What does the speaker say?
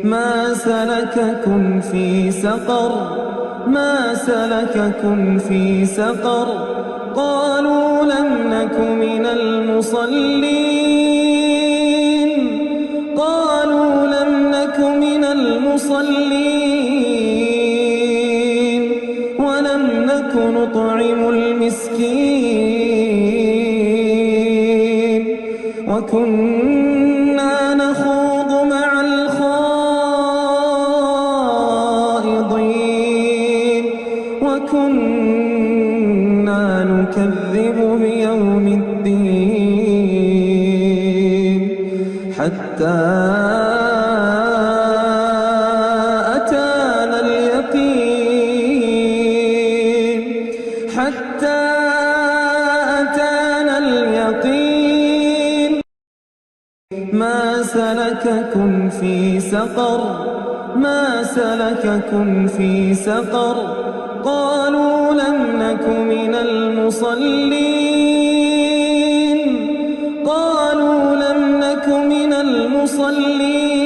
ما سلككم في سقر ما سلككم في سقر قالوا لم نك من المصلين قالوا لم نك من المصلين ولم نك نطعم المسكين وكنا نخوض مع الخائضين وكنا نكذب بيوم الدين حتى أتانا اليقين ما سلككم في سقر ما سلككم في سقر قالوا لم نك من المصلين قالوا لم نك من المصلين